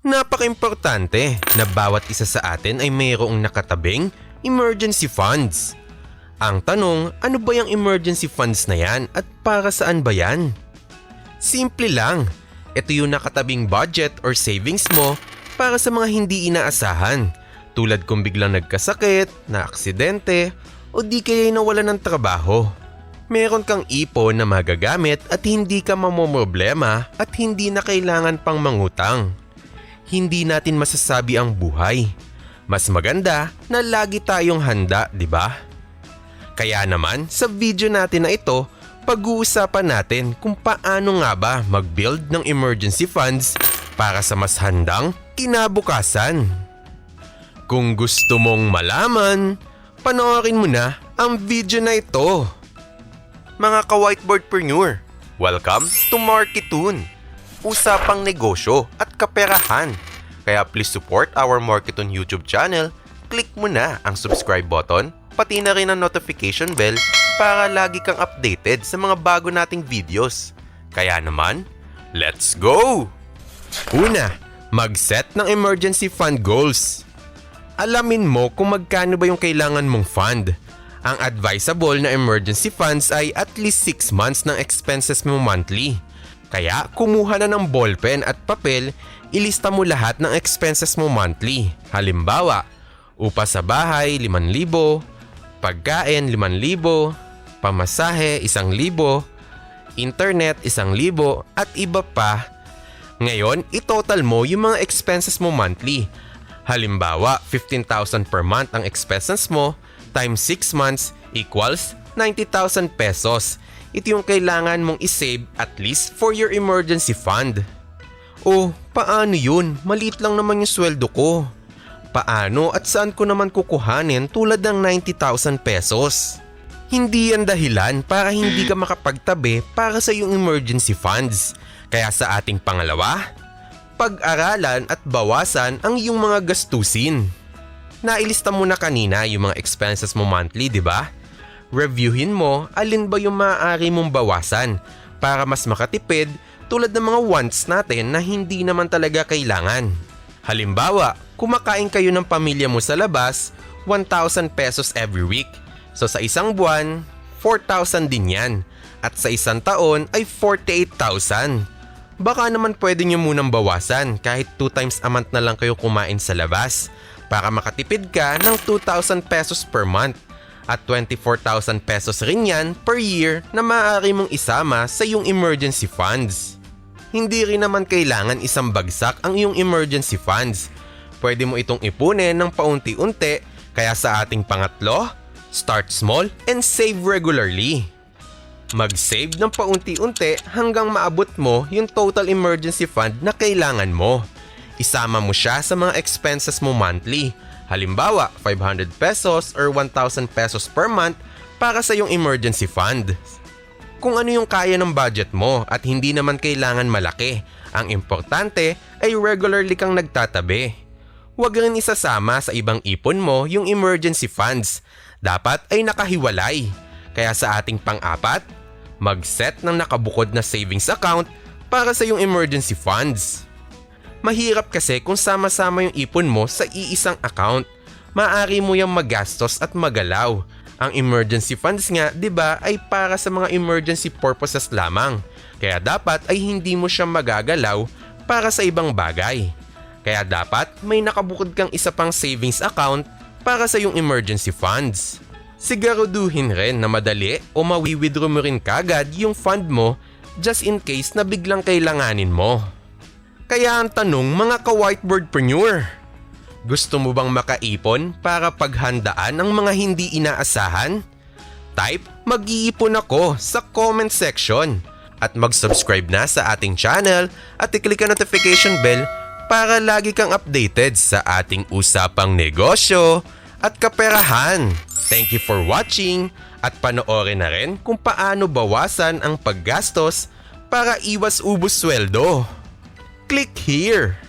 Napaka-importante na bawat isa sa atin ay mayroong nakatabing emergency funds. Ang tanong, ano ba yung emergency funds na yan at para saan ba yan? Simple lang, ito yung nakatabing budget or savings mo para sa mga hindi inaasahan. Tulad kung biglang nagkasakit, na aksidente, o di kaya nawalan ng trabaho. Meron kang ipon na magagamit at hindi ka mamomroblema at hindi na kailangan pang mangutang. Hindi natin masasabi ang buhay. Mas maganda na lagi tayong handa, di ba? Kaya naman sa video natin na ito, pag-uusapan natin kung paano nga ba mag-build ng emergency funds para sa mas handang kinabukasan. Kung gusto mong malaman, panoorin mo na ang video na ito. Mga ka-whiteboardpreneur, welcome to Marketoon. Usapang negosyo at kaperahan. Kaya please support our Marketoon YouTube channel. Click mo na ang subscribe button, pati na rin ang notification bell para lagi kang updated sa mga bago nating videos. Kaya naman, let's go! Una, mag-set ng emergency fund goals. Alamin mo kung magkano ba yung kailangan mong fund. Ang advisable na emergency funds ay at least 6 months ng expenses mo monthly. Kaya kumuha na ng ballpen at papel, ilista mo lahat ng expenses mo monthly. Halimbawa, upa sa bahay 5,000, pagkain 5,000, pamasahe 1,000, internet 1,000 at iba pa. Ngayon, itotal mo yung mga expenses mo monthly. Halimbawa, 15,000 per month ang expenses mo times 6 months equals 90,000 pesos. Ito yung kailangan mong isave at least for your emergency fund. Oh, paano yun? Maliit lang naman yung sweldo ko. Paano at saan ko naman kukuhanin tulad ng 90,000 pesos? Hindi yan dahilan para hindi ka makapagtabi para sa iyong emergency funds. Kaya sa ating pangalawa, pag-aralan at bawasan ang iyong mga gastusin. Nailista mo na kanina yung mga expenses mo monthly, di ba? Reviewin mo alin ba yung maaari mong bawasan para mas makatipid tulad ng mga wants natin na hindi naman talaga kailangan. Halimbawa, kumakain kayo ng pamilya mo sa labas, 1,000 pesos every week. So sa isang buwan, 4,000 din yan. At sa isang taon ay 48,000. Baka naman pwede nyo munang bawasan kahit 2 times a month na lang kayo kumain sa labas para makatipid ka ng 2,000 pesos per month at 24,000 pesos rin yan per year na maaari mong isama sa iyong emergency funds. Hindi rin naman kailangan isang bagsak ang iyong emergency funds. Pwede mo itong ipunin ng paunti-unti kaya sa ating pangatlo, start small and save regularly. Mag-save ng paunti-unti hanggang maabot mo yung total emergency fund na kailangan mo. Isama mo siya sa mga expenses mo monthly. Halimbawa, 500 pesos or 1,000 pesos per month para sa iyong emergency fund. Kung ano yung kaya ng budget mo at hindi naman kailangan malaki, ang importante ay regularly kang nagtatabi. Huwag rin isasama sa ibang ipon mo yung emergency funds. Dapat ay nakahiwalay. Kaya sa ating pang-apat, mag-set ng nakabukod na savings account para sa iyong emergency funds. Mahirap kasi kung sama-sama yung ipon mo sa iisang account. Maaari mo yung magastos at magalaw. Ang emergency funds nga, 'di ba, ay para sa mga emergency purposes lamang. Kaya dapat ay hindi mo siya magagalaw para sa ibang bagay. Kaya dapat may nakabukod kang isa pang savings account para sa iyong emergency funds. Siguraduhin rin na madali o mawi-withdraw mo rin kagad yung fund mo just in case na biglang kailanganin mo. Kaya ang tanong mga ka-whiteboardpreneur, gusto mo bang makaipon para paghandaan ang mga hindi inaasahan? Type mag-iipon ako sa comment section at mag-subscribe na sa ating channel at i-click ang notification bell para lagi kang updated sa ating usapang negosyo at kaperahan. Thank you for watching at panoorin na rin kung paano bawasan ang paggastos para iwas ubos sweldo. Click here!